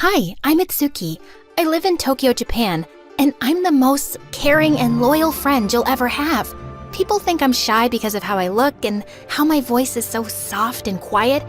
Hi, I'm Itsuki. I live in Tokyo, Japan, and I'm the most caring and loyal friend you'll ever have. People think I'm shy because of how I look and how my voice is so soft and quiet,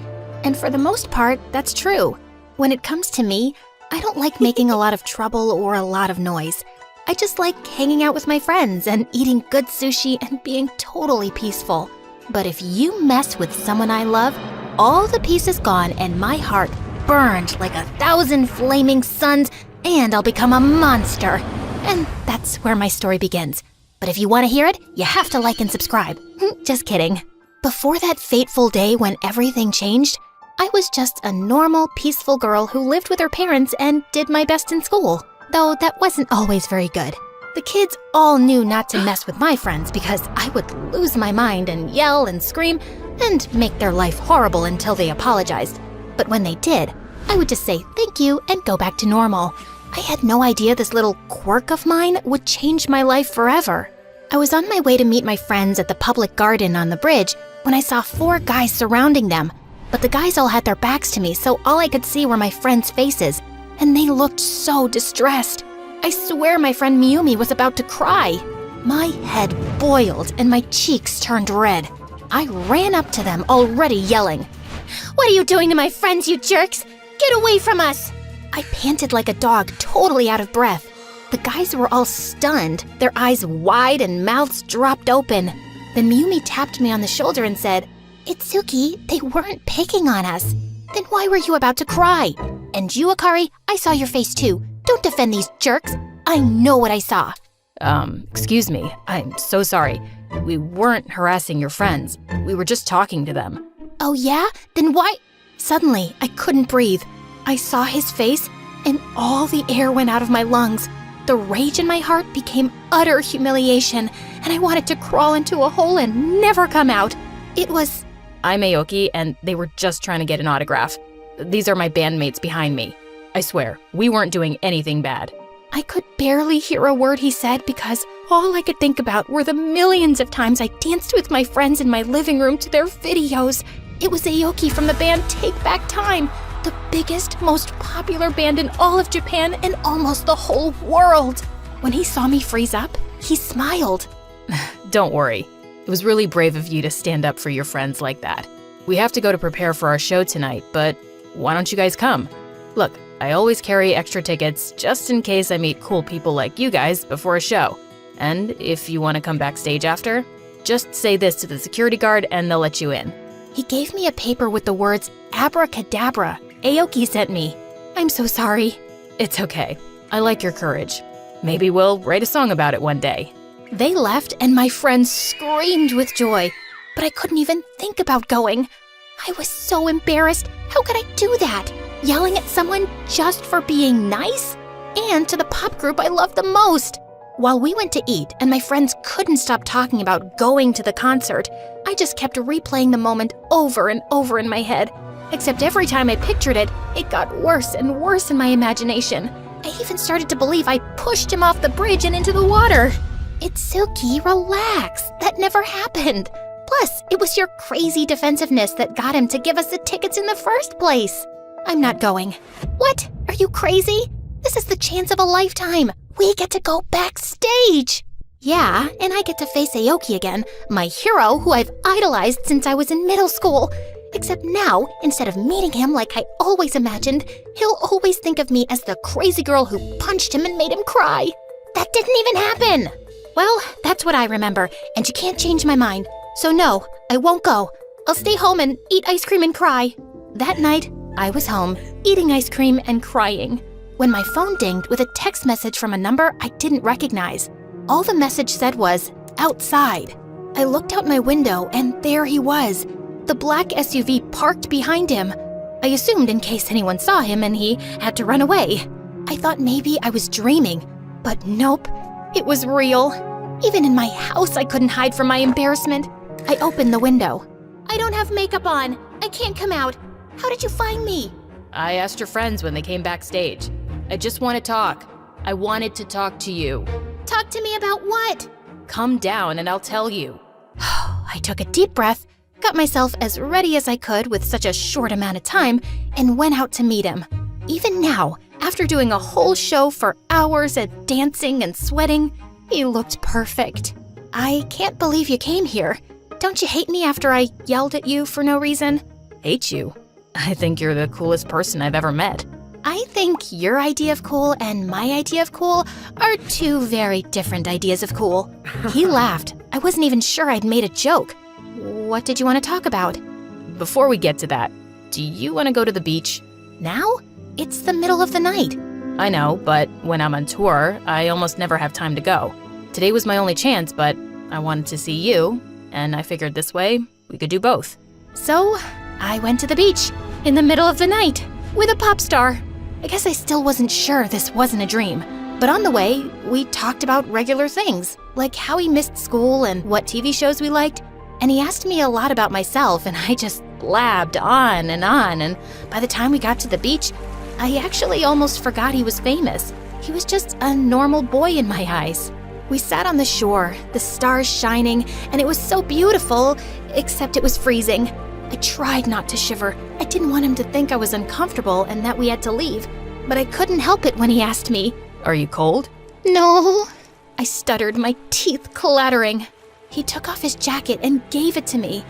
and for the most part, that's true. When it comes to me, I don't like making a lot of trouble or a lot of noise. I just like hanging out with my friends and eating good sushi and being totally peaceful. But if you mess with someone I love, all the peace is gone and my heart burned like 1,000 flaming suns, and I'll become a monster. And that's where my story begins. But if you want to hear it, you have to like and subscribe. Just kidding. Before that fateful day when everything changed, I was just a normal, peaceful girl who lived with her parents and did my best in school. Though that wasn't always very good. The kids all knew not to mess with my friends because I would lose my mind and yell and scream and make their life horrible until they apologized. But when they did, I would just say thank you and go back to normal. I had no idea this little quirk of mine would change my life forever. I was on my way to meet my friends at the public garden on the bridge when I saw 4 guys surrounding them. But the guys all had their backs to me, so all I could see were my friends' faces, and they looked so distressed. I swear my friend Miyumi was about to cry. My head boiled and my cheeks turned red. I ran up to them, already yelling. "What are you doing to my friends, you jerks? Get away from us!" I panted like a dog, totally out of breath. The guys were all stunned, their eyes wide and mouths dropped open. Then Miyumi tapped me on the shoulder and said, "Itsuki, they weren't picking on us. Then why were you about to cry? And you, Akari, I saw your face too. Don't defend these jerks. I know what I saw." Excuse me. I'm so sorry. We weren't harassing your friends. We were just talking to them. "Oh yeah? Then why?" Suddenly, I couldn't breathe. I saw his face, and all the air went out of my lungs. The rage in my heart became utter humiliation, and I wanted to crawl into a hole and never come out. It was... I'm Aoki, and they were just trying to get an autograph. These are my bandmates behind me. I swear, we weren't doing anything bad. I could barely hear a word he said because all I could think about were the millions of times I danced with my friends in my living room to their videos. It was Aoki from the band Take Back Time, the biggest, most popular band in all of Japan and almost the whole world. When he saw me freeze up, he smiled. Don't worry. It was really brave of you to stand up for your friends like that. We have to go to prepare for our show tonight, but why don't you guys come? Look, I always carry extra tickets just in case I meet cool people like you guys before a show. And if you want to come backstage after, just say this to the security guard and they'll let you in. He gave me a paper with the words abracadabra. Aoki sent me. I'm so sorry. It's okay. I like your courage. Maybe we'll write a song about it one day. They left and my friends screamed with joy, but I couldn't even think about going. I was so embarrassed. How could I do that? Yelling at someone just for being nice? And to the pop group I love the most. While we went to eat and my friends couldn't stop talking about going to the concert, I just kept replaying the moment over and over in my head. Except every time I pictured it, it got worse and worse in my imagination. I even started to believe I pushed him off the bridge and into the water. Itsuki, relax. That never happened. Plus, it was your crazy defensiveness that got him to give us the tickets in the first place. I'm not going. What? Are you crazy? This is the chance of a lifetime. We get to go backstage. Yeah, and I get to face Aoki again, my hero who I've idolized since I was in middle school. Except now, instead of meeting him like I always imagined, he'll always think of me as the crazy girl who punched him and made him cry. That didn't even happen. Well, that's what I remember, and you can't change my mind. So no, I won't go. I'll stay home and eat ice cream and cry. That night, I was home, eating ice cream and crying, when my phone dinged with a text message from a number I didn't recognize. All the message said was, outside. I looked out my window and there he was, the black SUV parked behind him. I assumed in case anyone saw him and he had to run away. I thought maybe I was dreaming, but nope, it was real. Even in my house, I couldn't hide from my embarrassment. I opened the window. I don't have makeup on. I can't come out. How did you find me? I asked your friends when they came backstage. I just want to talk. I wanted to talk to you. Talk to me about what? Come down and I'll tell you. I took a deep breath, got myself as ready as I could with such a short amount of time, and went out to meet him. Even now, after doing a whole show for hours at dancing and sweating, he looked perfect. I can't believe you came here. Don't you hate me after I yelled at you for no reason? Hate you? I think you're the coolest person I've ever met. I think your idea of cool and my idea of cool are two very different ideas of cool. He laughed. I wasn't even sure I'd made a joke. What did you want to talk about? Before we get to that, do you want to go to the beach? Now? It's the middle of the night. I know, but when I'm on tour, I almost never have time to go. Today was my only chance, but I wanted to see you, and I figured this way we could do both. So, I went to the beach in the middle of the night with a pop star. I guess I still wasn't sure this wasn't a dream. But on the way, we talked about regular things, like how he missed school and what TV shows we liked. And he asked me a lot about myself, and I just blabbed on, and by the time we got to the beach, I actually almost forgot he was famous. He was just a normal boy in my eyes. We sat on the shore, the stars shining, and it was so beautiful, except it was freezing. I tried not to shiver. I didn't want him to think I was uncomfortable and that we had to leave, but I couldn't help it when he asked me. Are you cold? No, I stuttered, my teeth clattering. He took off his jacket and gave it to me.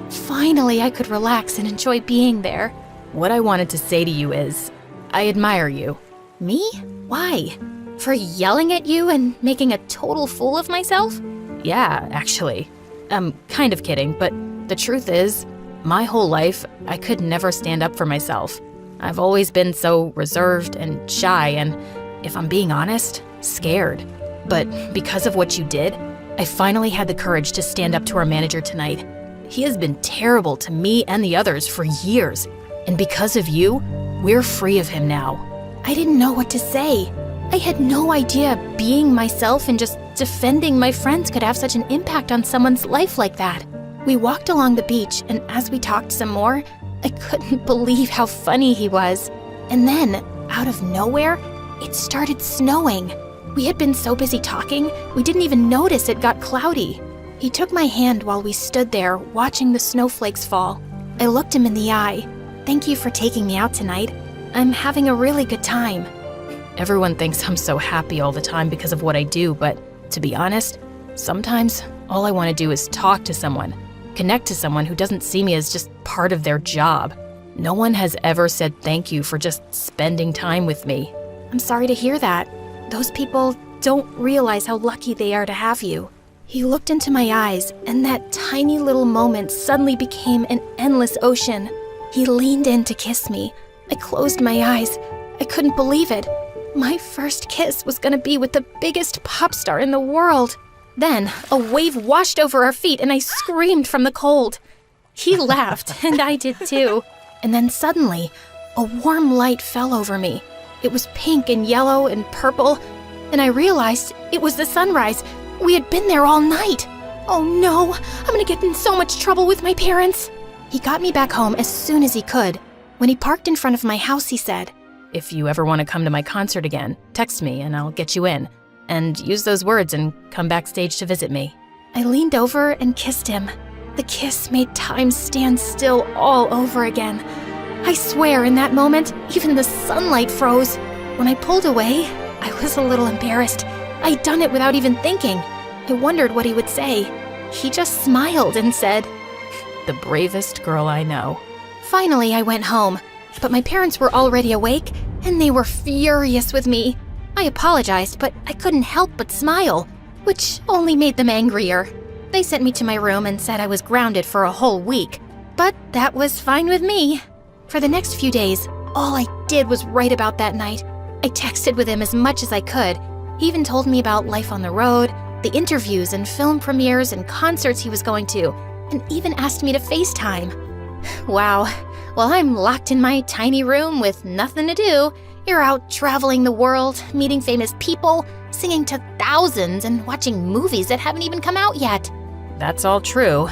Finally, I could relax and enjoy being there. What I wanted to say to you is, I admire you. Me? Why? For yelling at you and making a total fool of myself? Yeah, actually. I'm kind of kidding, but the truth is, my whole life, I could never stand up for myself. I've always been so reserved and shy and, if I'm being honest, scared. But because of what you did, I finally had the courage to stand up to our manager tonight. He has been terrible to me and the others for years, and because of you, we're free of him now. I didn't know what to say. I had no idea being myself and just defending my friends could have such an impact on someone's life like that. We walked along the beach, and as we talked some more, I couldn't believe how funny he was. And then, out of nowhere, it started snowing. We had been so busy talking, we didn't even notice it got cloudy. He took my hand while we stood there, watching the snowflakes fall. I looked him in the eye. Thank you for taking me out tonight. I'm having a really good time. Everyone thinks I'm so happy all the time because of what I do, but to be honest, sometimes all I want to do is talk to someone. Connect to someone who doesn't see me as just part of their job. No one has ever said thank you for just spending time with me. I'm sorry to hear that. Those people don't realize how lucky they are to have you. He looked into my eyes, and that tiny little moment suddenly became an endless ocean. He leaned in to kiss me. I closed my eyes. I couldn't believe it. My first kiss was gonna be with the biggest pop star in the world. Then, a wave washed over our feet and I screamed from the cold. He laughed, and I did too. And then suddenly, a warm light fell over me. It was pink and yellow and purple, and I realized it was the sunrise. We had been there all night. Oh no, I'm gonna get in so much trouble with my parents. He got me back home as soon as he could. When he parked in front of my house, he said, If you ever want to come to my concert again, text me and I'll get you in. And use those words and come backstage to visit me. I leaned over and kissed him. The kiss made time stand still all over again. I swear in that moment, even the sunlight froze. When I pulled away, I was a little embarrassed. I'd done it without even thinking. I wondered what he would say. He just smiled and said, The bravest girl I know. Finally, I went home, but my parents were already awake, and they were furious with me. I apologized, but I couldn't help but smile, which only made them angrier. They sent me to my room and said I was grounded for a whole week, but that was fine with me. For the next few days, all I did was write about that night. I texted with him as much as I could. He even told me about life on the road, the interviews and film premieres and concerts he was going to, and even asked me to FaceTime. Wow, while I'm locked in my tiny room with nothing to do, you're out traveling the world, meeting famous people, singing to thousands, and watching movies that haven't even come out yet. That's all true.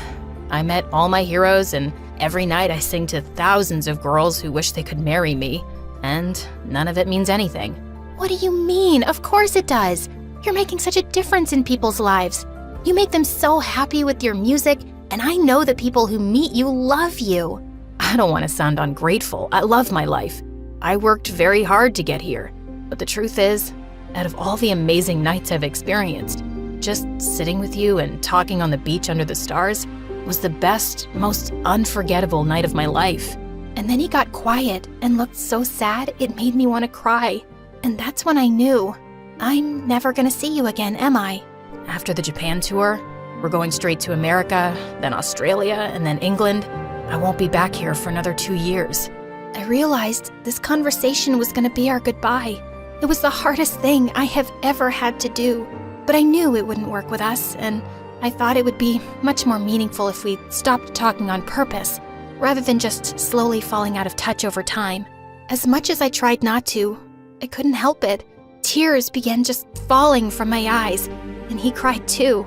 I met all my heroes, and every night I sing to thousands of girls who wish they could marry me, and none of it means anything. What do you mean? Of course it does. You're making such a difference in people's lives. You make them so happy with your music, and I know that people who meet you love you. I don't want to sound ungrateful. I love my life. I worked very hard to get here. But the truth is, out of all the amazing nights I've experienced, just sitting with you and talking on the beach under the stars was the best, most unforgettable night of my life. And then he got quiet and looked so sad it made me want to cry. And that's when I knew, I'm never gonna see you again, am I? After the Japan tour, we're going straight to America, then Australia, and then England. I won't be back here for another 2 years. I realized this conversation was gonna be our goodbye. It was the hardest thing I have ever had to do. But I knew it wouldn't work with us, and I thought it would be much more meaningful if we stopped talking on purpose, rather than just slowly falling out of touch over time. As much as I tried not to, I couldn't help it. Tears began just falling from my eyes, and he cried too.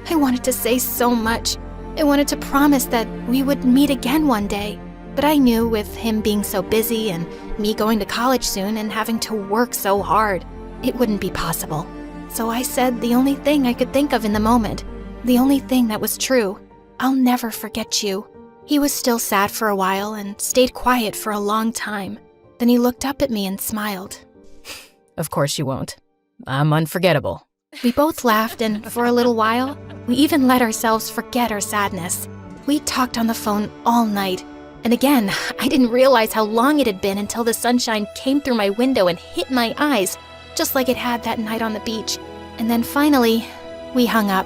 I wanted to say so much. I wanted to promise that we would meet again one day. But I knew with him being so busy and me going to college soon and having to work so hard, it wouldn't be possible. So I said the only thing I could think of in the moment, the only thing that was true. I'll never forget you. He was still sad for a while and stayed quiet for a long time. Then he looked up at me and smiled. Of course you won't. I'm unforgettable. We both laughed, and for a little while, we even let ourselves forget our sadness. We talked on the phone all night. And again, I didn't realize how long it had been until the sunshine came through my window and hit my eyes, just like it had that night on the beach. And then finally, we hung up.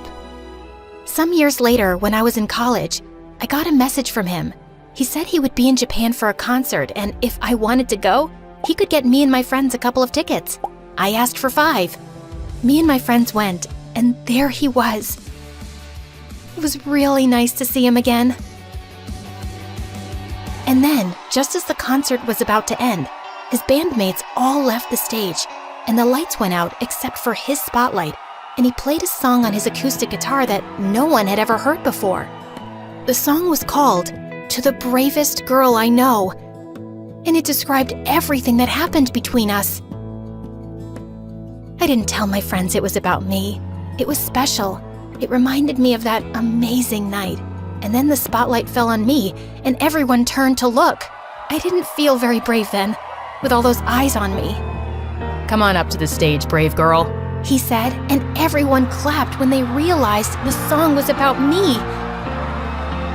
Some years later, when I was in college, I got a message from him. He said he would be in Japan for a concert, and if I wanted to go, he could get me and my friends a couple of tickets. I asked for 5. Me and my friends went, and there he was. It was really nice to see him again. And then, just as the concert was about to end, his bandmates all left the stage, and the lights went out except for his spotlight, and he played a song on his acoustic guitar that no one had ever heard before. The song was called "To the Bravest Girl I Know," and it described everything that happened between us. I didn't tell my friends it was about me. It was special. It reminded me of that amazing night. And then the spotlight fell on me, and everyone turned to look. I didn't feel very brave then, with all those eyes on me. Come on up to the stage, brave girl, he said, and everyone clapped when they realized the song was about me.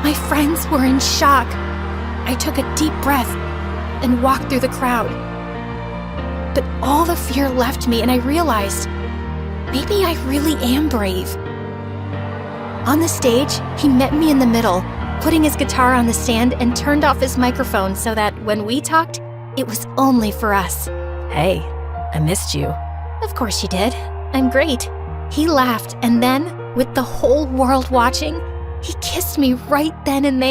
My friends were in shock. I took a deep breath and walked through the crowd. But all the fear left me, and I realized, maybe I really am brave. On the stage, he met me in the middle, putting his guitar on the stand and turned off his microphone so that when we talked, it was only for us. Hey, I missed you. Of course you did. I'm great. He laughed, and then, with the whole world watching, he kissed me right then and there.